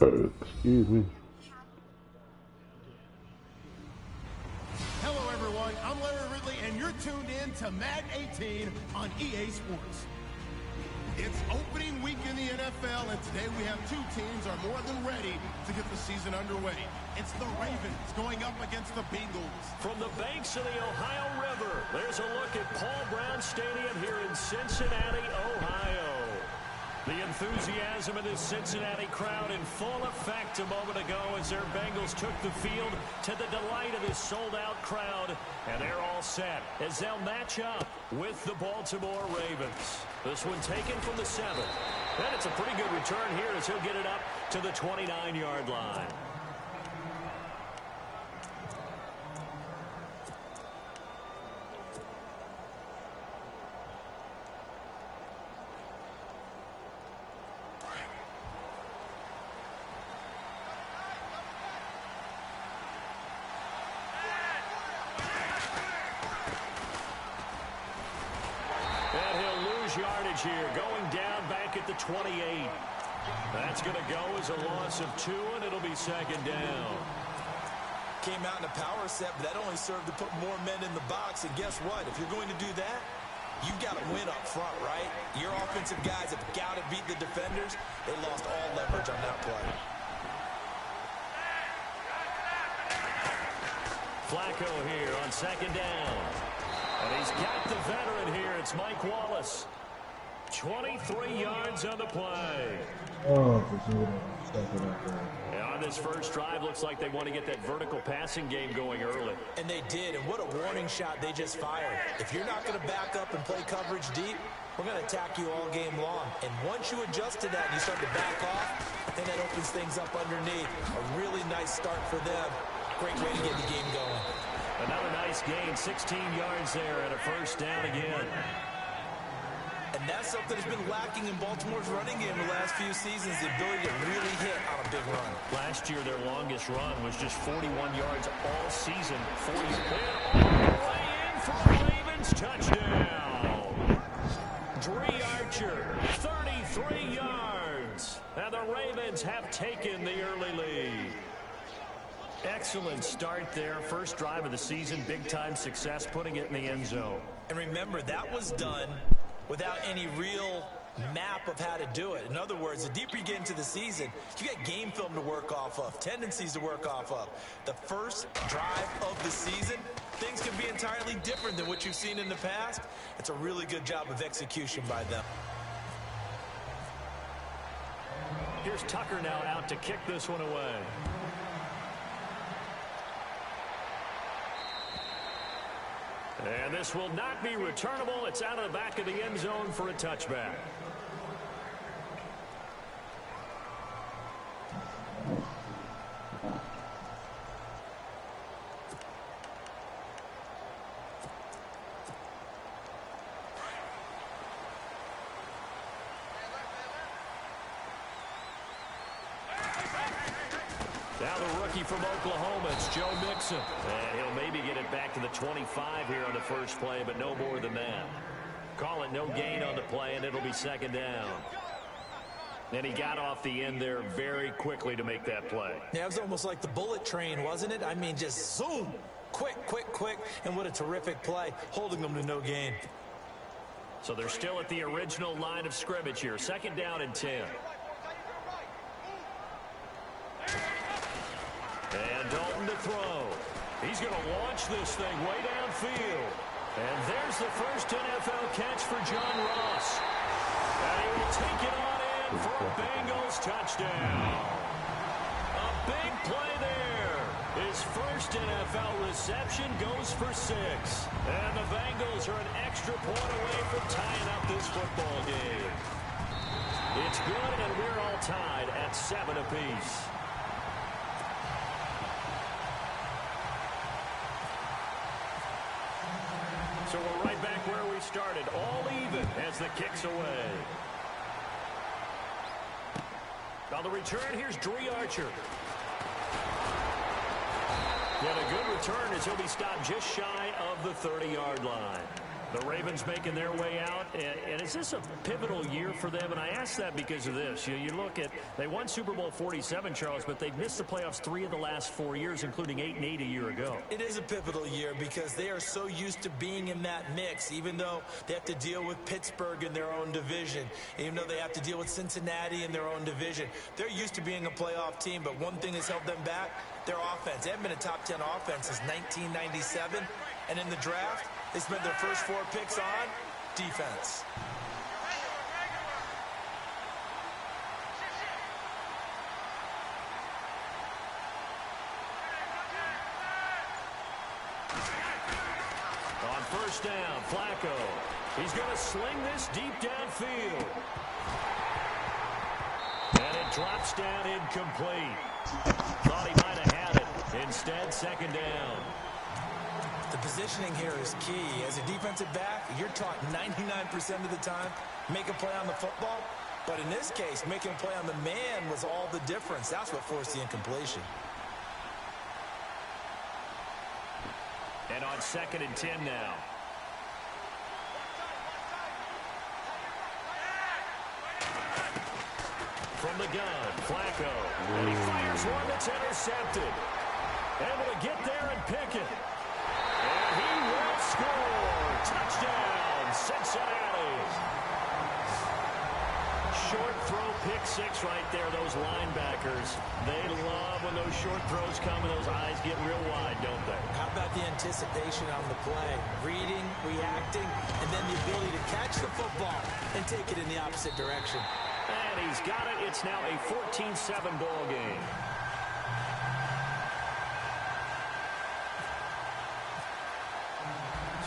Excuse me. Hello, everyone. I'm Larry Ridley, and you're tuned in to Madden 18 on EA Sports. It's opening week in the NFL, and today we have two teams are more than ready to get the season underway. It's the Ravens going up against the Bengals. From the banks of the Ohio River, there's a look at Paul Brown Stadium here in Cincinnati, Ohio. The enthusiasm of this Cincinnati crowd in full effect a moment ago as their Bengals took the field to the delight of this sold-out crowd. And they're all set as they'll match up with the Baltimore Ravens. This one taken from the 7. And it's a pretty good return here as he'll get it up to the 29-yard line. Yardage here, going down back at the 28. That's going to go as a loss of 2, and it'll be second down. Came out in a power set, but that only served to put more men in the box. And guess what? If you're going to do that, you've got to win up front, right? Your offensive guys have got to beat the defenders. They lost all leverage on that play. Flacco here on second down. And he's got the veteran here. It's Mike Wallace. 23 yards on the play. Oh, on this first drive, looks like they want to get that vertical passing game going early. And they did, and what a warning shot they just fired. If you're not going to back up and play coverage deep, we're going to attack you all game long. And once you adjust to that and you start to back off, then that opens things up underneath. A really nice start for them. Great way to get the game going. Another nice gain, 16 yards there and a first down again. And that's something that's been lacking in Baltimore's running game the last few seasons, the ability to really hit on a big run. Last year, their longest run was just 41 yards all season. 40 all the way in for a Ravens touchdown. Dree Archer, 33 yards. And the Ravens have taken the early lead. Excellent start there. First drive of the season, big-time success, putting it in the end zone. And remember, that was done without any real map of how to do it. In other words, the deeper you get into the season, you got game film to work off of, tendencies to work off of. The first drive of the season, things can be entirely different than what you've seen in the past. It's a really good job of execution by them. Here's Tucker now out to kick this one away. And this will not be returnable. It's out of the back of the end zone for a touchback. Now the rookie from Oklahoma, it's Joe Mixon. And he'll maybe get it back to the 25 here on the first play, but no more than that. Call it no gain on the play, and it'll be second down. And he got off the end there very quickly to make that play. Yeah, it was almost like the bullet train, wasn't it? I mean, just zoom. Quick, quick, quick. And what a terrific play, holding them to no gain. So they're still at the original line of scrimmage here. Second down and 10. And Dalton to throw. He's going to launch this thing way downfield. And there's the first NFL catch for John Ross. And he will take it on in for a Bengals touchdown. A big play there. His first NFL reception goes for 6. And the Bengals are an extra point away from tying up this football game. It's good, and we're all tied at 7 apiece. So we're right back where we started, all even as the kick's away. On the return, here's Dree Archer. And a good return as he'll be stopped just shy of the 30-yard line. The Ravens making their way out, and is this a pivotal year for them? And I ask that because of this. You look at, they won Super Bowl 47, Charles, but they've missed the playoffs 3 of the last 4 years, including 8-8 a year ago. It is a pivotal year because they are so used to being in that mix, even though they have to deal with Pittsburgh in their own division, even though they have to deal with Cincinnati in their own division. They're used to being a playoff team, but one thing that's held them back, their offense. They haven't been a top 10 offense since 1997, and in the draft, they spent their first 4 picks on defense. On first down, Flacco. He's going to sling this deep downfield. And it drops down incomplete. Thought he might have had it. Instead, second down. The positioning here is key. As a defensive back, you're taught 99% of the time, make a play on the football. But in this case, making a play on the man was all the difference. That's what forced the incompletion. And on 2nd and 10 now. From the gun, Flacco. And he fires one that's intercepted. Able to get there and pick it. And he will score. Touchdown, Cincinnati. Short throw, pick 6 right there, those linebackers. They love when those short throws come and those eyes get real wide, don't they? How about the anticipation on the play? Reading, reacting, and then the ability to catch the football and take it in the opposite direction. And he's got it. It's now a 14-7 ball game.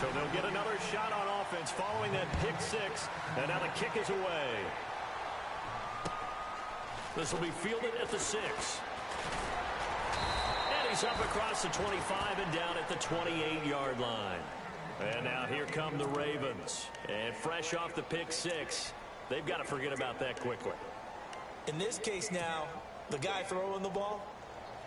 So they'll get another shot on offense following that pick 6. And now the kick is away. This will be fielded at the 6. And he's up across the 25 and down at the 28-yard line. And now here come the Ravens. And fresh off the pick 6, they've got to forget about that quickly. In this case now, the guy throwing the ball,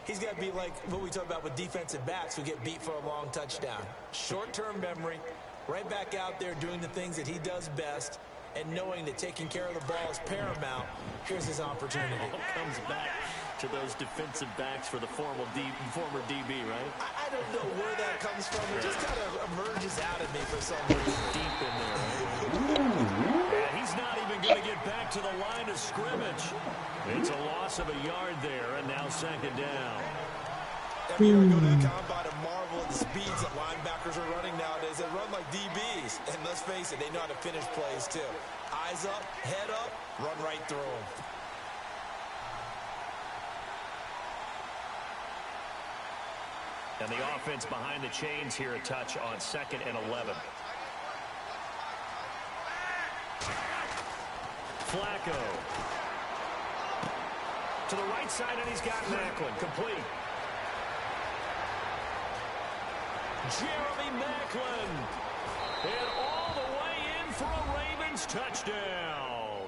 he's got to be like what we talk about with defensive backs who get beat for a long touchdown. Short-term memory, right back out there doing the things that he does best, and knowing that taking care of the ball is paramount. Here's his opportunity. It all comes back to those defensive backs for the former DB, right? I don't know where that comes from. It just kind of emerges out of me for some reason. Deep in there, right? And he's not even going to get back to the line of scrimmage. It's a loss of a yard there, and now second down. Every year I go to the combine and marvel at the speeds that linebackers are running nowadays. They run like DBs. And let's face it, they know how to finish plays too. Eyes up, head up, run right through them. And the offense behind the chains here a touch on 2nd and 11. Flacco. To the right side, and he's got Macklin. Complete. Jeremy Macklin. And all the way in for a Ravens touchdown.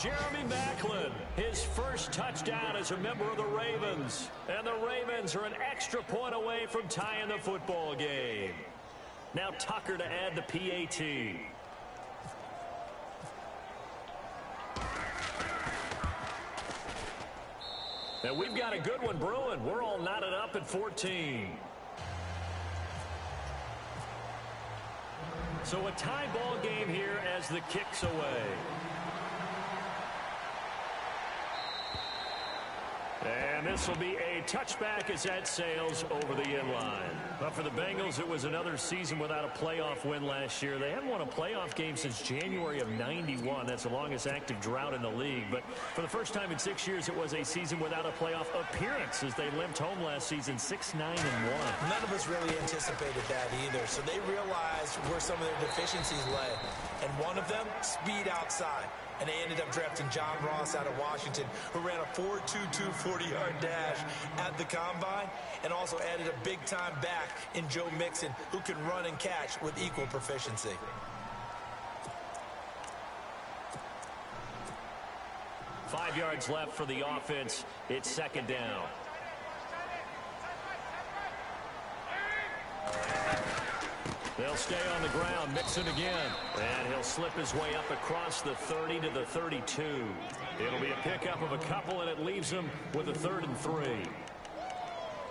Jeremy Macklin, his first touchdown as a member of the Ravens. And the Ravens are an extra point away from tying the football game. Now Tucker to add the PAT. And we've got a good one brewing. We're all knotted up at 14. So a tie ball game here as the kick's away. And this will be a touchback as that sails over the inline. But for the Bengals, it was another season without a playoff win last year. They haven't won a playoff game since January of '91. That's the longest active drought in the league. But for the first time in 6 years, it was a season without a playoff appearance as they limped home last season 6-9-1. None of us really anticipated that either. So they realized where some of their deficiencies lay. And one of them, speed outside. And they ended up drafting John Ross out of Washington, who ran a 4.22 40-yard dash at the combine, and also added a big-time back in Joe Mixon, who can run and catch with equal proficiency. Five yards left for the offense. It's second down. They'll stay on the ground, Mixon again. And he'll slip his way up across the 30 to the 32. It'll be a pickup of a couple, and it leaves him with a 3rd and 3.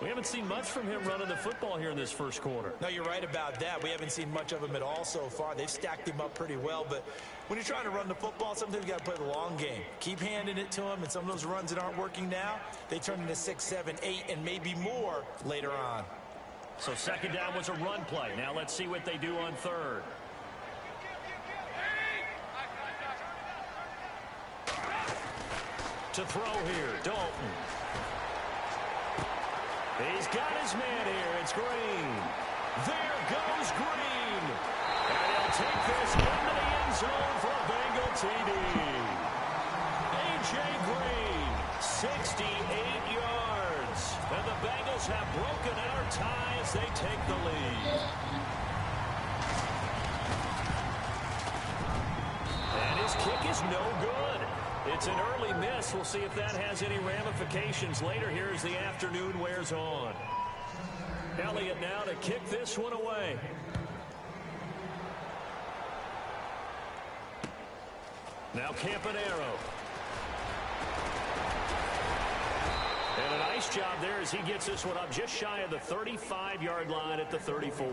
We haven't seen much from him running the football here in this first quarter. No, you're right about that. We haven't seen much of him at all so far. They've stacked him up pretty well, but when you're trying to run the football, sometimes you got to play the long game. Keep handing it to him, and some of those runs that aren't working now, they turn into 6, 7, 8, and maybe more later on. So 2nd down was a run play. Now let's see what they do on 3rd. To throw here, Dalton. He's got his man here. It's Green. There goes Green. And he'll take this into the end zone for a Bengal TD. A.J. Green, 68 yards. And the Bengals have broken our tie as they take the lead. And his kick is no good. It's an early miss. We'll see if that has any ramifications later here as the afternoon wears on. Elliott now to kick this one away. Now Campanero. And a nice job there as he gets this one up just shy of the 35-yard line at the 34.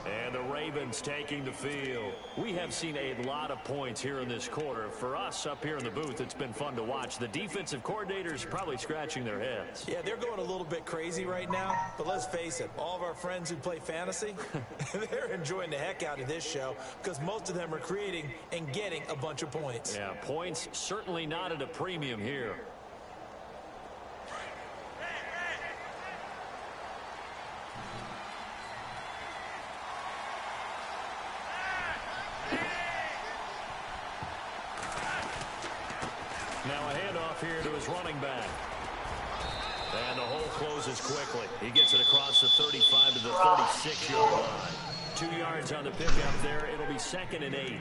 And the Ravens taking the field. We have seen a lot of points here in this quarter. For us up here in the booth, it's been fun to watch. The defensive coordinators probably scratching their heads. Yeah, they're going a little bit crazy right now. But let's face it, all of our friends who play fantasy, they're enjoying the heck out of this show because most of them are creating and getting a bunch of points. Yeah, points certainly not at a premium here. Now a handoff here to his running back. And the hole closes quickly. He gets it across the 35 to the 36-yard line. 2 yards on the pickup there. It'll be 2nd and 8.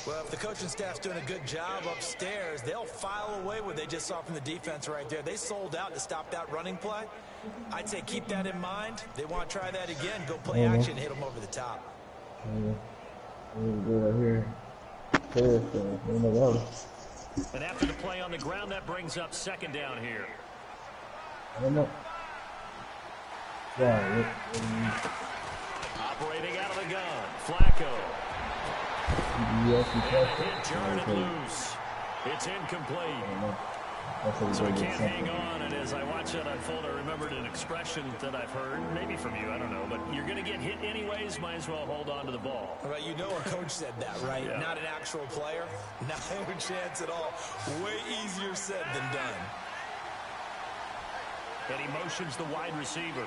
Well, if the coaching staff's doing a good job upstairs, they'll file away what they just saw from the defense right there. They sold out to stop that running play. I'd say keep that in mind. They want to try that again. Go play action, hit them over the top. Right here. And after the play on the ground, that brings up 2nd down here. I don't know. Yeah, Operating out of the gun, Flacco. yes, And a hit jarred it loose. It's incomplete. So he can't hang on, and as I watch that unfold, I remembered an expression that I've heard, maybe from you, I don't know, but you're going to get hit anyways, might as well hold on to the ball. Right, you know a coach said that, right? Yeah. Not an actual player. Not a chance at all. Way easier said than done. And he motions the wide receiver.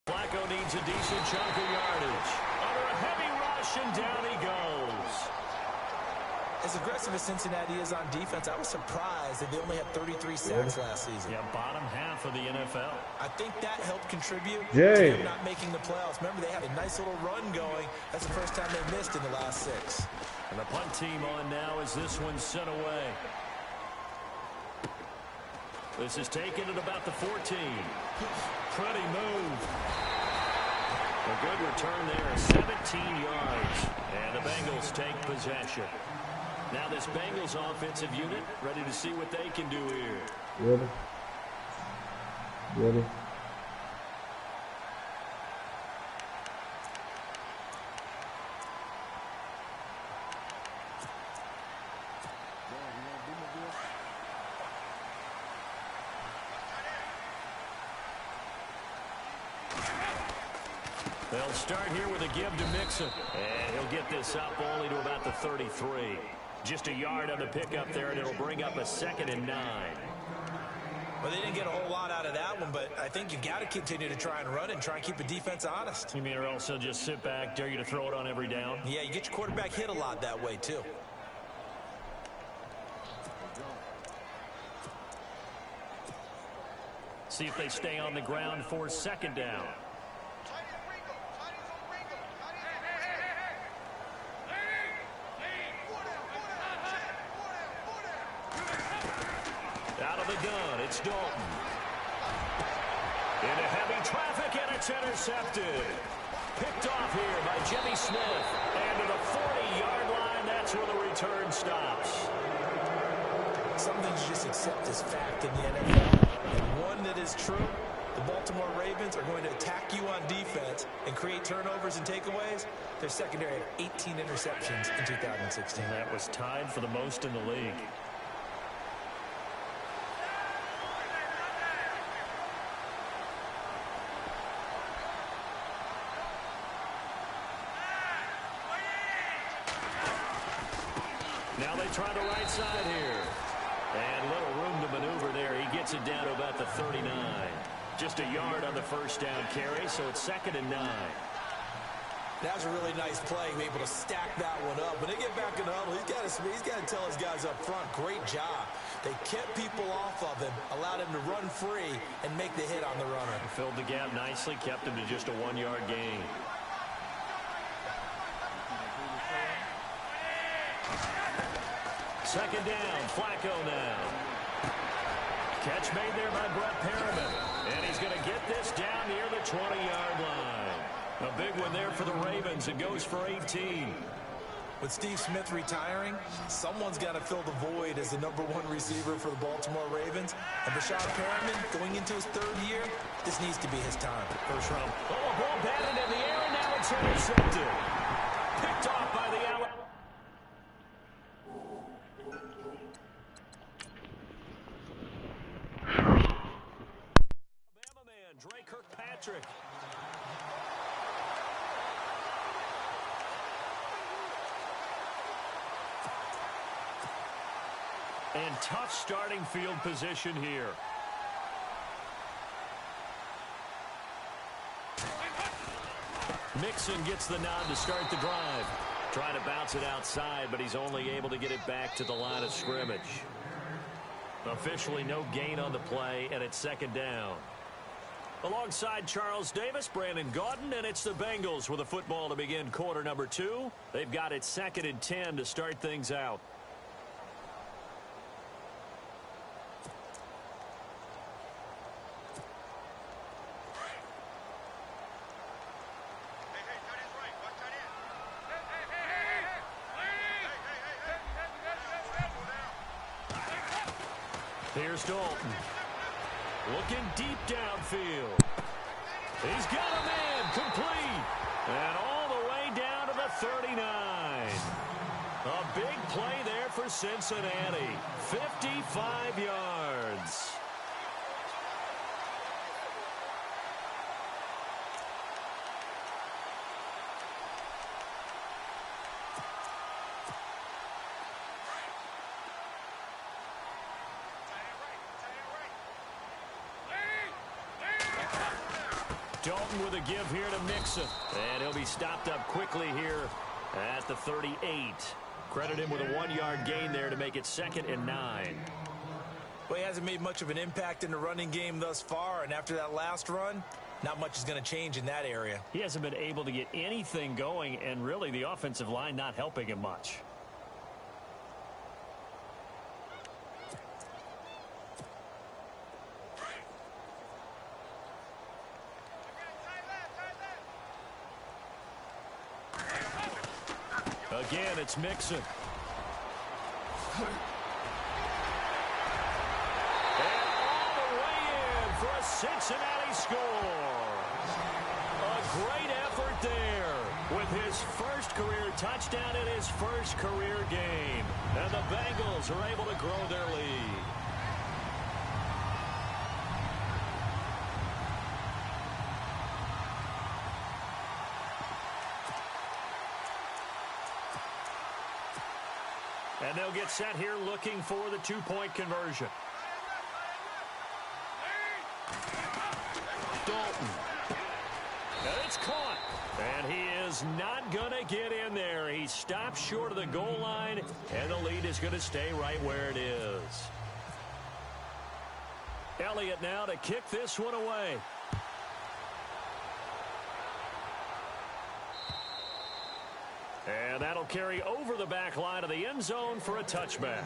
Flacco needs a decent chunk of yardage. Under a heavy rush, and down he goes. As aggressive as Cincinnati is on defense, I was surprised that they only had 33 sacks last season. Yeah, bottom half of the NFL. I think that helped contribute to Jay. them not making the playoffs. Remember, they had a nice little run going. That's the first time they missed in the last 6. And the punt team on now as this one's sent away. This is taken at about the 14. Pretty move. A good return there, 17 yards. And the Bengals take possession. Now this Bengals offensive unit ready to see what they can do here. Ready. They'll start here with a give to Mixon. And he'll get this up only to about the 33. Just a yard on the pickup there, and it'll bring up a 2nd and 9. Well, they didn't get a whole lot out of that one, but I think you've got to continue to try and run and try and keep the defense honest. You mean or else they'll just sit back, dare you to throw it on every down? Yeah, you get your quarterback hit a lot that way, too. See if they stay on the ground for 2nd down. Out of the gun, it's Dalton. Into heavy traffic, and it's intercepted. Picked off here by Jimmy Smith. And to the 40-yard line, that's where the return stops. Something to just accept as fact in the NFL. And one that is true, the Baltimore Ravens are going to attack you on defense and create turnovers and takeaways. Their secondary had 18 interceptions in 2016. And that was tied for the most in the league. Now they try the right side here. And little room to maneuver there. He gets it down to about the 39. Just a yard on the first down carry, so it's 2nd and 9. That was a really nice play, able to stack that one up. When they get back in the huddle, he's got to tell his guys up front, great job. They kept people off of him, allowed him to run free, and make the hit on the runner. Filled the gap nicely, kept him to just a 1-yard gain. Second down, Flacco now. Catch made there by Brett Perriman. And he's going to get this down near the 20-yard line. A big one there for the Ravens. It goes for 18. With Steve Smith retiring, someone's got to fill the void as the #1 receiver for the Baltimore Ravens. And Brashad Perriman, going into his 3rd year, this needs to be his time. First round. Oh, a ball batted in the air, and now it's intercepted. Picked off by the Alabama. Man, Dre Kirkpatrick. And tough starting field position here. Mixon gets the nod to start the drive. Trying to bounce it outside, but he's only able to get it back to the line of scrimmage. Officially no gain on the play, and it's 2nd down. Alongside Charles Davis, Brandon Gaudin, and it's the Bengals with a football to begin quarter number 2. They've got it 2nd and 10 to start things out. Here's Dalton. Looking deep downfield. He's got a man complete. And all the way down to the 39. A big play there for Cincinnati. 55 yards. Dalton with a give here to Mixon. And he'll be stopped up quickly here at the 38. Credit him with a 1-yard gain there to make it 2nd and 9. Well, he hasn't made much of an impact in the running game thus far, and after that last run, not much is going to change in that area. He hasn't been able to get anything going, and really the offensive line not helping him much. Again, it's Mixon. And all the way in for a Cincinnati score. A great effort there with his first career touchdown in his first career game. And the Bengals are able to grow their lead. And they'll get set here looking for the 2-point conversion. Dalton. And it's caught. And he is not going to get in there. He stops short of the goal line, and the lead is going to stay right where it is. Elliott now to kick this one away. And that'll carry over the back line of the end zone for a touchback.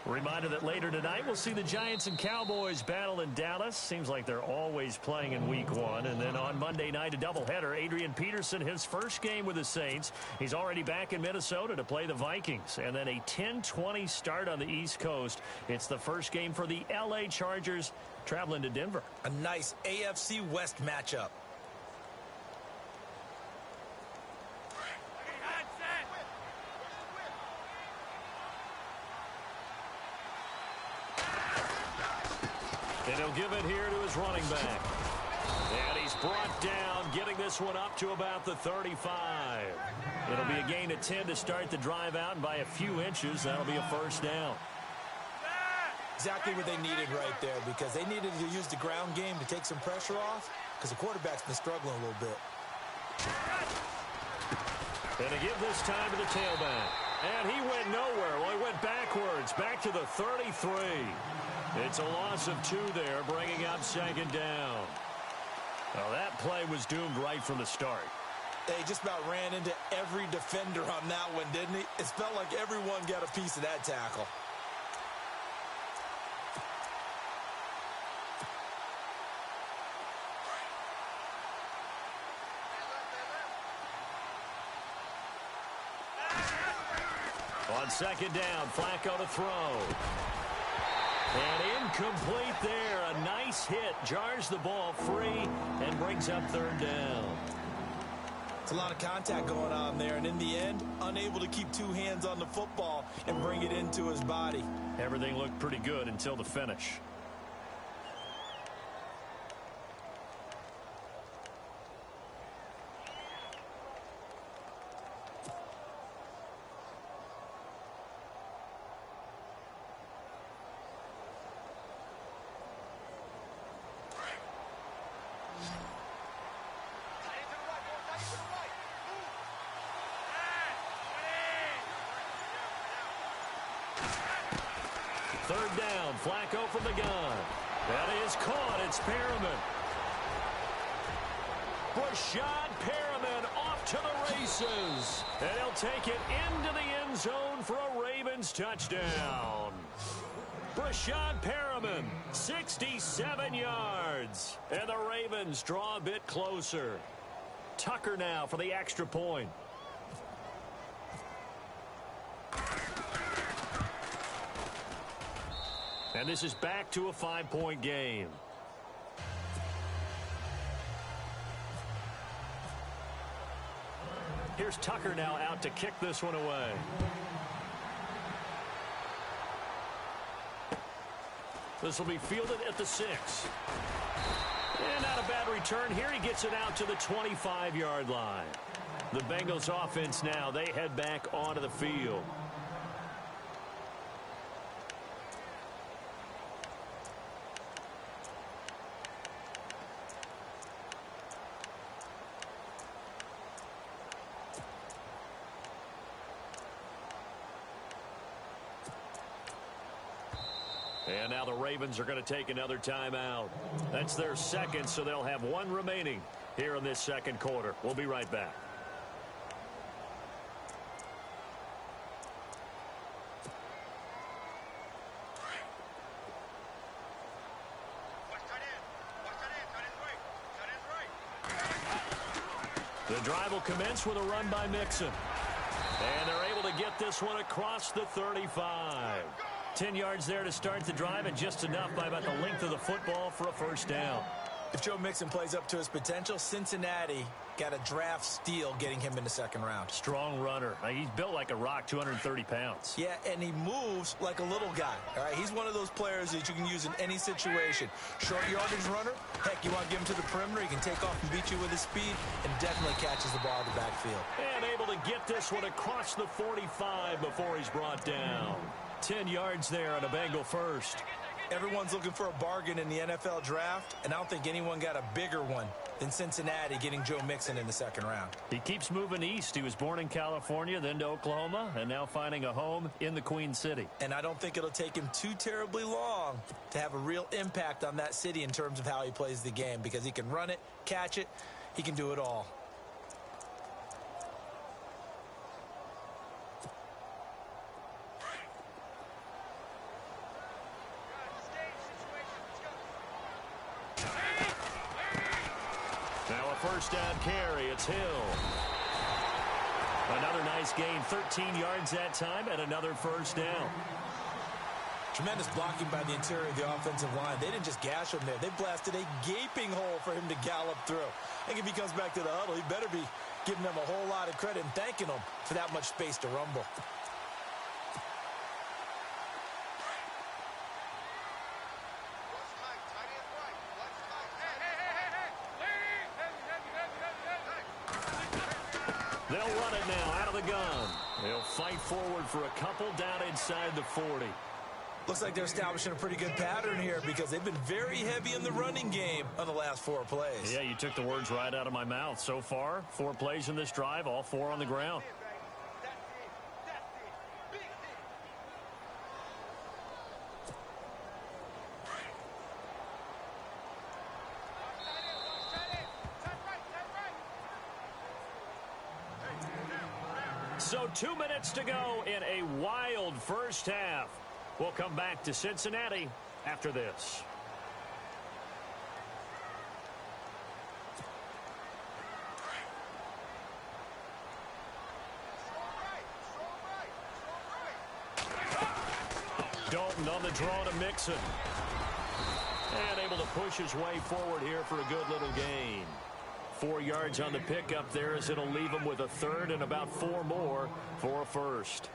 Reminder that later tonight we'll see the Giants and Cowboys battle in Dallas. Seems like they're always playing in week 1. And then on Monday night, a doubleheader. Adrian Peterson, his first game with the Saints. He's already back in Minnesota to play the Vikings. And then a 10:20 start on the East Coast. It's the first game for the LA Chargers traveling to Denver. A nice AFC West matchup. And he'll give it here to his running back. And he's brought down, getting this one up to about the 35. It'll be a gain of 10 to start the drive out, and by a few inches, that'll be a first down. Exactly what they needed right there, because they needed to use the ground game to take some pressure off, because the quarterback's been struggling a little bit. And to give this time to the tailback. And he went nowhere. Well, he went backwards, back to the 33. It's a loss of 2 there, bringing up second down. Well, that play was doomed right from the start. They just about ran into every defender on that one, didn't he? It felt like everyone got a piece of that tackle. On second down, Flacco to throw. And incomplete there. A nice hit. Jars the ball free and brings up third down. It's a lot of contact going on there. And in the end, unable to keep 2 hands on the football and bring it into his body. Everything looked pretty good until the finish. Third down, Flacco from the gun. That is caught. It's Perriman. Brashad Perriman off to the races. And he'll take it into the end zone for a Ravens touchdown. Brashad Perriman, 67 yards. And the Ravens draw a bit closer. Tucker now for the extra point. And this is back to a 5-point game. Here's Tucker now out to kick this one away. This will be fielded at the 6. And not a bad return here. He gets it out to the 25-yard line. The Bengals offense now, they head back onto the field. And now the Ravens are going to take another timeout. That's their second, so they'll have 1 remaining here in this second quarter. We'll be right back. The drive will commence with a run by Mixon. And they're able to get this one across the 35. 10 yards there to start the drive, and just enough by about the length of the football for a first down. If Joe Mixon plays up to his potential, Cincinnati got a draft steal getting him in the second round. Strong runner. He's built like a rock, 230 pounds. Yeah, and he moves like a little guy. All right, he's one of those players that you can use in any situation. Short yardage runner, heck, you want to give him to the perimeter, he can take off and beat you with his speed, and definitely catches the ball in the backfield. And able to get this one across the 45 before he's brought down. 10 yards there on a Bengal first. Everyone's looking for a bargain in the NFL draft, and I don't think anyone got a bigger one than Cincinnati getting Joe Mixon in the second round. He keeps moving east. He was born in California, then to Oklahoma, and now finding a home in the Queen City. And I don't think it'll take him too terribly long to have a real impact on that city in terms of how he plays the game, because he can run it, catch it, he can do it all. first down carry. It's Hill. Another nice gain, 13 yards that time, and another first down. Tremendous blocking by the interior of the offensive line. They didn't just gash him there. They blasted a gaping hole for him to gallop through. I think if he comes back to the huddle, he better be giving them a whole lot of credit and thanking them for that much space to rumble. They'll run it now out of the gun. They'll fight forward for a couple down inside the 40. Looks like they're establishing a pretty good pattern here because they've been very heavy in the running game on the last 4 plays. Yeah, you took the words right out of my mouth. So far, 4 plays in this drive, all 4 on the ground. So 2 minutes to go in a wild first half. We'll come back to Cincinnati after this. Dalton on the draw to Mixon. And able to push his way forward here for a good little gain. 4 yards on the pickup there as it'll leave him with a third and about 4 more for a first.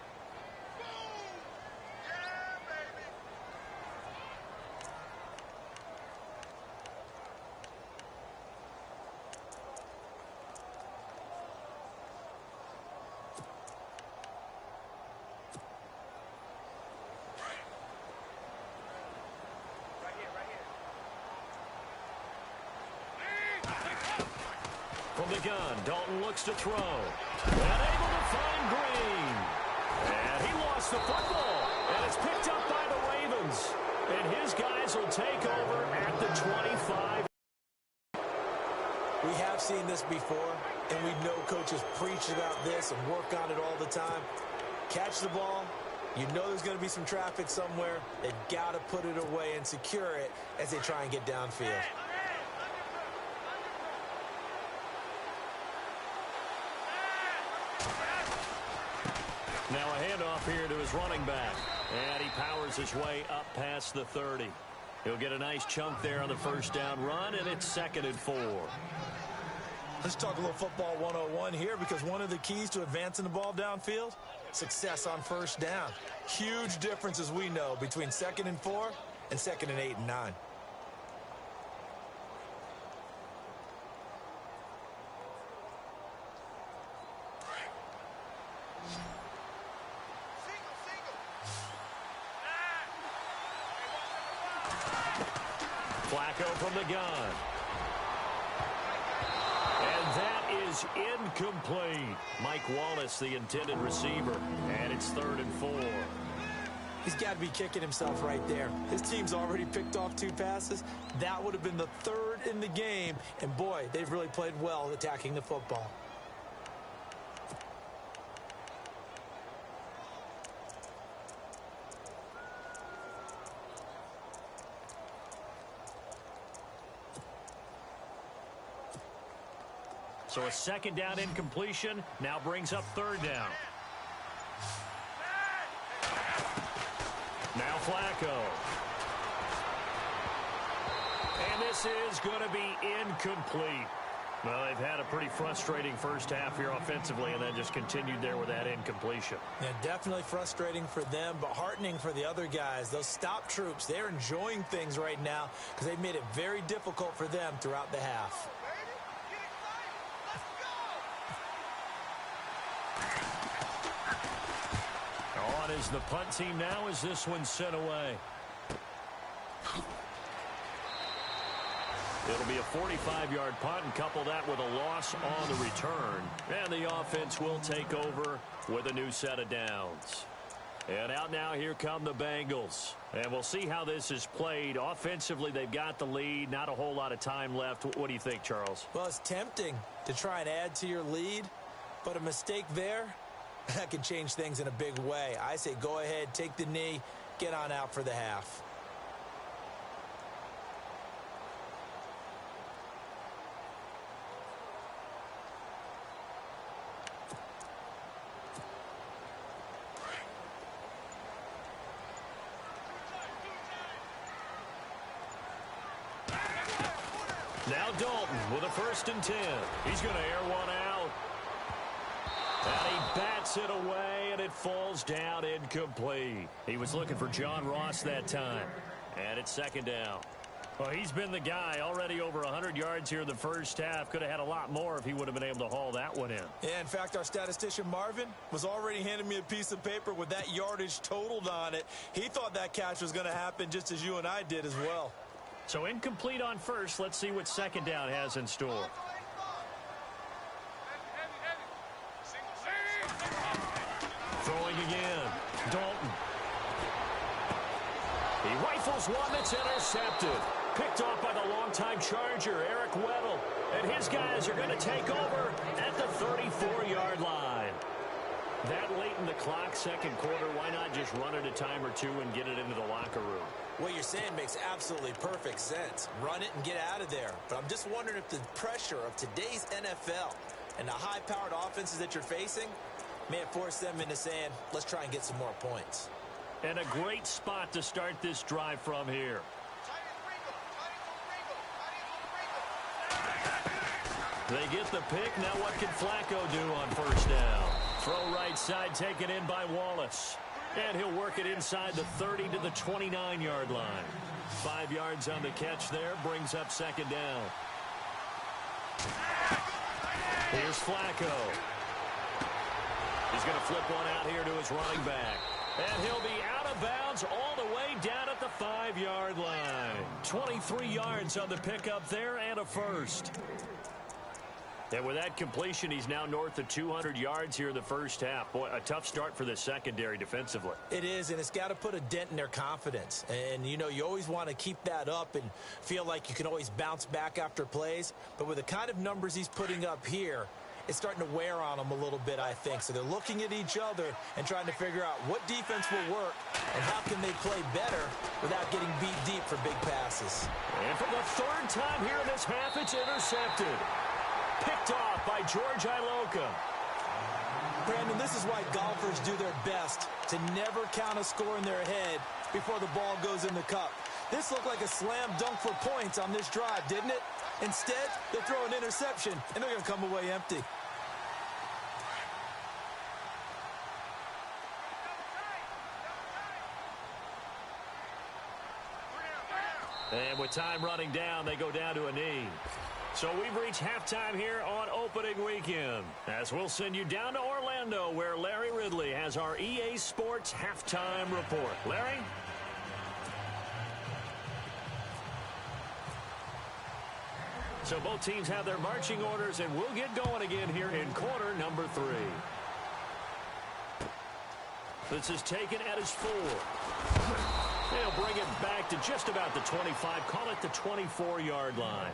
From the gun, Dalton looks to throw. And able to find Green. And he lost the football. And it's picked up by the Ravens. And his guys will take over at the 25. We have seen this before, and we know coaches preach about this and work on it all the time. Catch the ball. You know there's going to be some traffic somewhere. They've got to put it away and secure it as they try and get downfield. Now a handoff here to his running back. And he powers his way up past the 30. He'll get a nice chunk there on the first down run, and it's 2nd and 4. Let's talk a little football 101 here, because one of the keys to advancing the ball downfield, success on first down. Huge difference, as we know, between 2nd and 4 and 2nd and 8 and 9. Flacco from the gun. And that is incomplete. Mike Wallace, the intended receiver. And it's 3rd and 4. He's got to be kicking himself right there. His team's already picked off 2 passes. That would have been the 3rd in the game. And, boy, they've really played well attacking the football. So a 2nd down incompletion now brings up 3rd down. Now Flacco. And this is going to be incomplete. Well, they've had a pretty frustrating first half here offensively, and then just continued there with that incompletion. Yeah, definitely frustrating for them, but heartening for the other guys. Those stop troops, they're enjoying things right now because they've made it very difficult for them throughout the half. On is the punt team now as this one's sent away. It'll be a 45-yard punt, and couple that with a loss on the return. And the offense will take over with a new set of downs. And out now, here come the Bengals. And we'll see how this is played. Offensively, they've got the lead. Not a whole lot of time left. What do you think, Charles? Well, it's tempting to try and add to your lead, but a mistake there, that can change things in a big way. I say go ahead, take the knee, get on out for the half. Dalton with a 1st and 10. He's going to air one out. And he bats it away, and it falls down incomplete. He was looking for John Ross that time. And it's 2nd down. Well, he's been the guy, already over 100 yards here in the first half. Could have had a lot more if he would have been able to haul that one in. Yeah, in fact, our statistician Marvin was already handing me a piece of paper with that yardage totaled on it. He thought that catch was going to happen just as you and I did as well. So incomplete on 1st. Let's see what 2nd down has in store. Throwing again. Dalton. He rifles one that's intercepted. Picked off by the longtime Charger, Eric Weddle. And his guys are going to take over at the 34-yard line. That late in the clock, 2nd quarter, why not just run it a time or two and get it into the locker room? What you're saying makes absolutely perfect sense. Run it and get out of there. But I'm just wondering if the pressure of today's NFL and the high-powered offenses that you're facing may have forced them into saying, let's try and get some more points. And a great spot to start this drive from here. They get the pick. Now what can Flacco do on 1st down? Throw right side, taken in by Wallace. And he'll work it inside the 30 to the 29-yard line. 5 yards on the catch there, brings up 2nd down. Here's Flacco. He's going to flip one out here to his running back. And he'll be out of bounds all the way down at the 5-yard line. 23 yards on the pickup there and a 1st. And with that completion, he's now north of 200 yards here in the first half. Boy, a tough start for the secondary defensively. It is, and it's got to put a dent in their confidence. And, you know, you always want to keep that up and feel like you can always bounce back after plays. But with the kind of numbers he's putting up here, it's starting to wear on them a little bit, I think. So they're looking at each other and trying to figure out what defense will work and how can they play better without getting beat deep for big passes. And for the 3rd time here in this half, it's intercepted. Picked off by George Iloka. Brandon, this is why golfers do their best to never count a score in their head before the ball goes in the cup. This looked like a slam dunk for points on this drive, didn't it? Instead, they throw an interception, and they're going to come away empty. And with time running down, they go down to a knee. So we've reached halftime here on opening weekend, as we'll send you down to Orlando, where Larry Ridley has our EA Sports halftime report. Larry? So both teams have their marching orders, and we'll get going again here in quarter number 3. This is taken at his 4. They'll bring it back to just about the 25, call it the 24-yard line.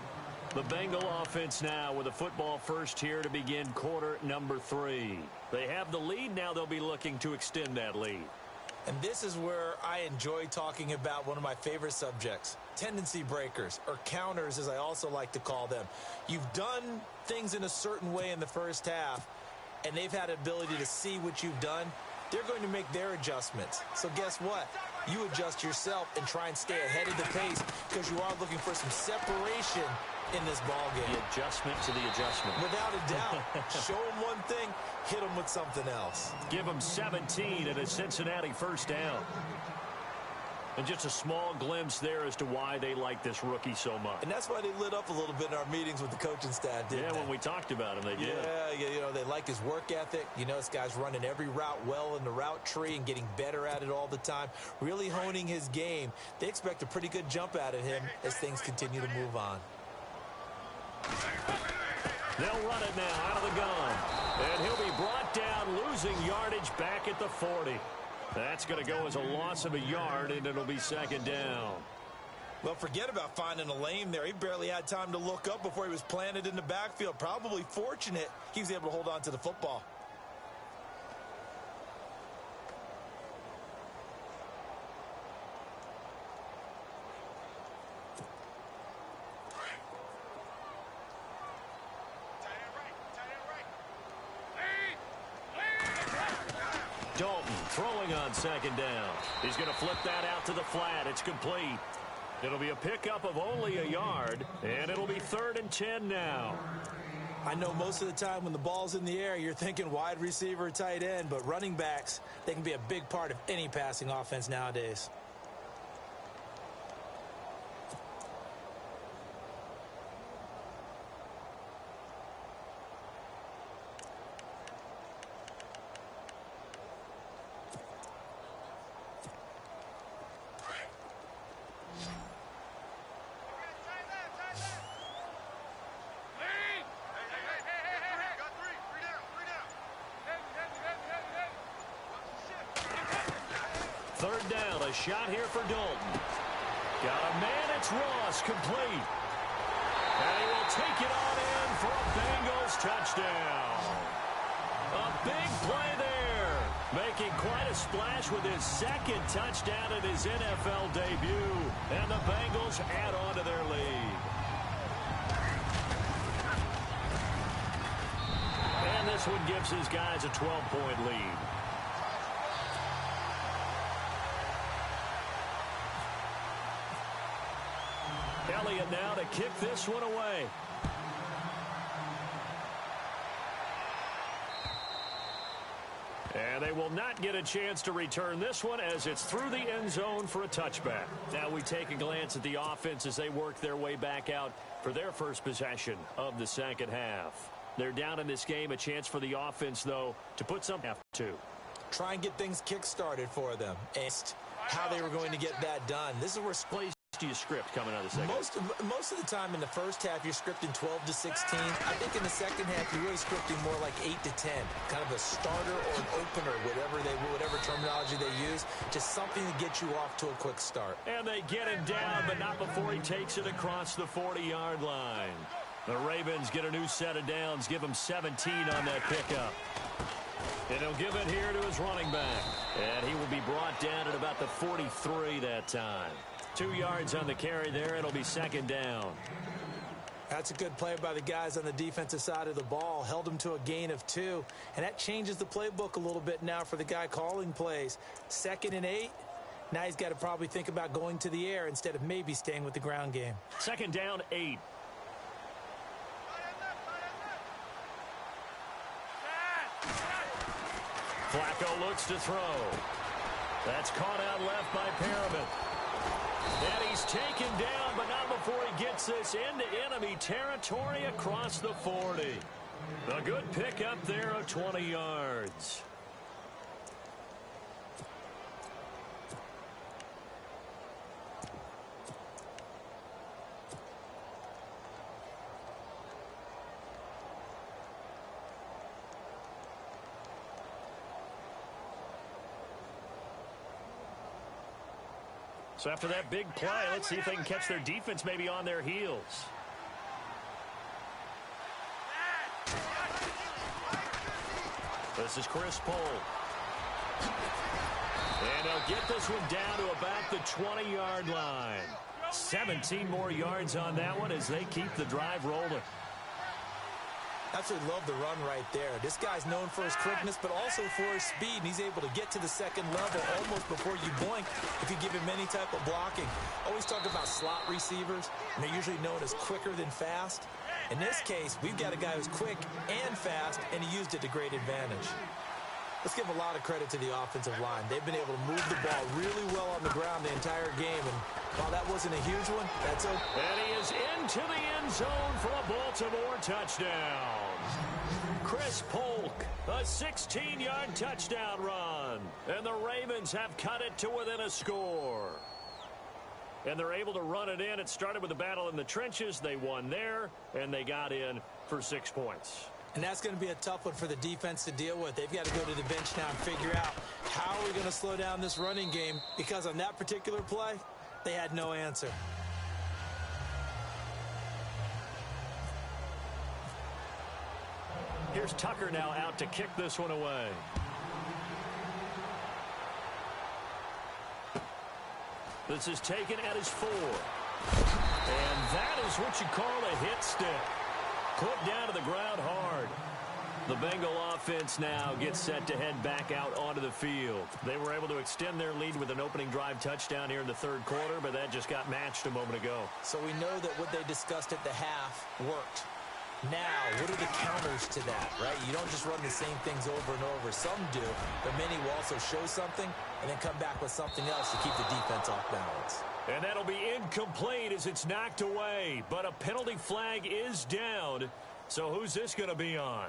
The Bengal offense now with a football first here to begin quarter number 3. They have the lead. Now they'll be looking to extend that lead. And this is where I enjoy talking about one of my favorite subjects, tendency breakers, or counters as I also like to call them. You've done things in a certain way in the first half, and they've had ability to see what you've done. They're going to make their adjustments. So guess what? You adjust yourself and try and stay ahead of the pace because you are looking for some separation in this ball game. The adjustment to the adjustment. Without a doubt. Show them one thing, hit them with something else. Give them 17 and a Cincinnati 1st down. And just a small glimpse there as to why they like this rookie so much. And that's why they lit up a little bit in our meetings with the coaching staff, didn't they? When we talked about him, they did. Yeah, you know, they like his work ethic. You know, this guy's running every route well in the route tree and getting better at it all the time, really honing his game. They expect a pretty good jump out of him as things continue to move on. They'll run it now out of the gun. And he'll be brought down, losing yardage back at the 40. That's going to go as a loss of a yard, and it'll be 2nd down. Well, forget about finding a lane there. He barely had time to look up before he was planted in the backfield. Probably fortunate he was able to hold on to the football. Dalton throwing on 2nd down. He's going to flip that out to the flat. It's complete. It'll be a pickup of only a yard, and it'll be 3rd and 10 now. I know most of the time when the ball's in the air, you're thinking wide receiver, tight end, but running backs, they can be a big part of any passing offense nowadays. Third down, a shot here for Dalton. Got a man, it's Ross, complete. And he will take it on in for a Bengals touchdown. A big play there, making quite a splash with his 2nd touchdown in his NFL debut. And the Bengals add on to their lead. And this one gives his guys a 12-point lead. Elliott now to kick this one away. And they will not get a chance to return this one as it's through the end zone for a touchback. Now we take a glance at the offense as they work their way back out for their first possession of the second half. They're down in this game. A chance for the offense, though, to put some after 2. Try and get things kick-started for them. And how they were going to get that done. This is where plays do you script coming out of the second? Most of the time in the first half, you're scripting 12 to 16. I think in the second half, you're really scripting more like 8 to 10. Kind of a starter or an opener, whatever terminology they use. Just something to get you off to a quick start. And they get him down, but not before he takes it across the 40-yard line. The Ravens get a new set of downs, give him 17 on that pickup. And he'll give it here to his running back. And he will be brought down at about the 43 that time. 2 yards on the carry there. It'll be 2nd down. That's a good play by the guys on the defensive side of the ball. Held them to a gain of 2. And that changes the playbook a little bit now for the guy calling plays. 2nd and 8. Now he's got to probably think about going to the air instead of maybe staying with the ground game. 2nd down, 8. Flacco looks to throw. That's caught out left by Perriman. And he's taken down, but not before he gets this into enemy territory across the 40. A good pickup there of 20 yards. So after that big play, let's see if they can catch their defense maybe on their heels. This is Chris Pohl. And he'll get this one down to about the 20-yard line. 17 more yards on that one as they keep the drive rolling. Absolutely love the run right there. This guy's known for his quickness, but also for his speed. And he's able to get to the second level almost before you blink if you give him any type of blocking. Always talk about slot receivers, and they're usually known as quicker than fast. In this case, we've got a guy who's quick and fast, and he used it to great advantage. Let's give a lot of credit to the offensive line. They've been able to move the ball really well on the ground the entire game. And while that wasn't a huge one, that's okay. And he is into the end zone for a Baltimore touchdown. Chris Polk, a 16-yard touchdown run. And the Ravens have cut it to within a score. And they're able to run it in. It started with a battle in the trenches. They won there, and they got in for 6 points. And that's going to be a tough one for the defense to deal with. They've got to go to the bench now and figure out how are we going to slow down this running game, because on that particular play, they had no answer. Here's Tucker now out to kick this one away. This is taken at his 4. And that is what you call a hit stick. Put down to the ground hard. The Bengal offense now gets set to head back out onto the field. They were able to extend their lead with an opening drive touchdown here in the third quarter, but that just got matched a moment ago. So we know that what they discussed at the half worked. Now, what are the counters to that, right? You don't just run the same things over and over. Some do, but many will also show something and then come back with something else to keep the defense off balance. And that'll be incomplete as it's knocked away, but a penalty flag is down. So who's this going to be on?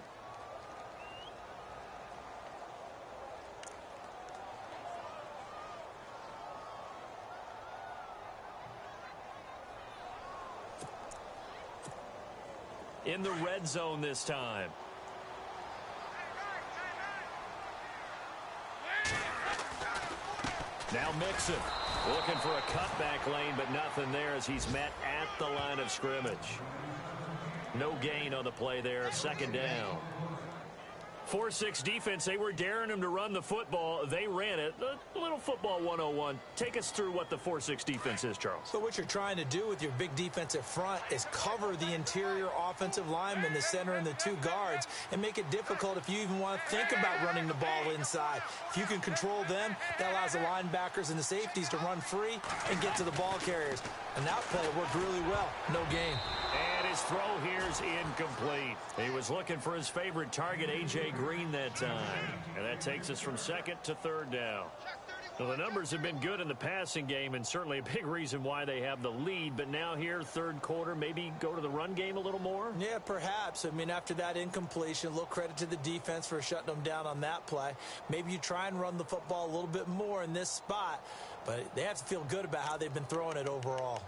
In the red zone this time. Now Mixon looking for a cutback lane, but nothing there as he's met at the line of scrimmage. No gain on the play there, second down. 4-6 defense, they were daring him to run the football. They ran it. A little football 101. Take us through what the 4-6 defense is, Charles. So what you're trying to do with your big defensive front is cover the interior offensive lineman, the center, and the two guards, and make it difficult if you even want to think about running the ball inside. If you can control them, that allows the linebackers and the safeties to run free and get to the ball carriers. And that play worked really well. No gain. And his throw here's incomplete. He was looking for his favorite target, A.J. Green, that time. And that takes us from second to third down. Well, the numbers have been good in the passing game and certainly a big reason why they have the lead. But now here, third quarter, maybe go to the run game a little more? Yeah, perhaps. I mean, after that incompletion, a little credit to the defense for shutting them down on that play. Maybe you try and run the football a little bit more in this spot. But they have to feel good about how they've been throwing it overall.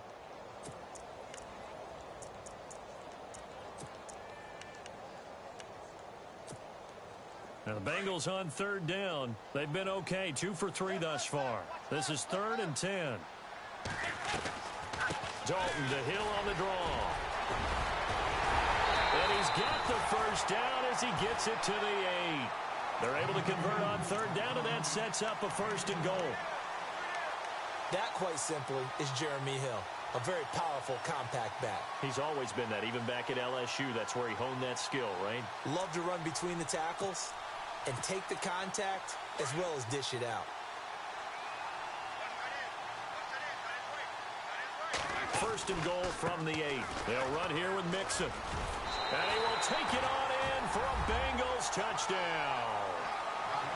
Now the Bengals on third down. They've been okay, 2 for 3 thus far. This is 3rd and 10. Dalton to Hill on the draw. And he's got the first down as he gets it to the 8. They're able to convert on third down, and that sets up a 1st and goal. That, quite simply, is Jeremy Hill. A very powerful, compact back. He's always been that. Even back at LSU, that's where he honed that skill, right? Love to run between the tackles and take the contact as well as dish it out. 1st and goal from the 8. They'll run here with Mixon. And he will take it on in for a Bengals touchdown.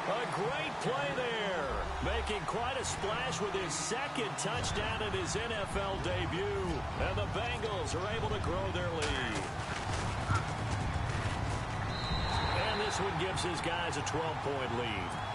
A great play there. Making quite a splash with his 2nd touchdown in his NFL debut. And the Bengals are able to grow their lead. And this one gives his guys a 12-point lead.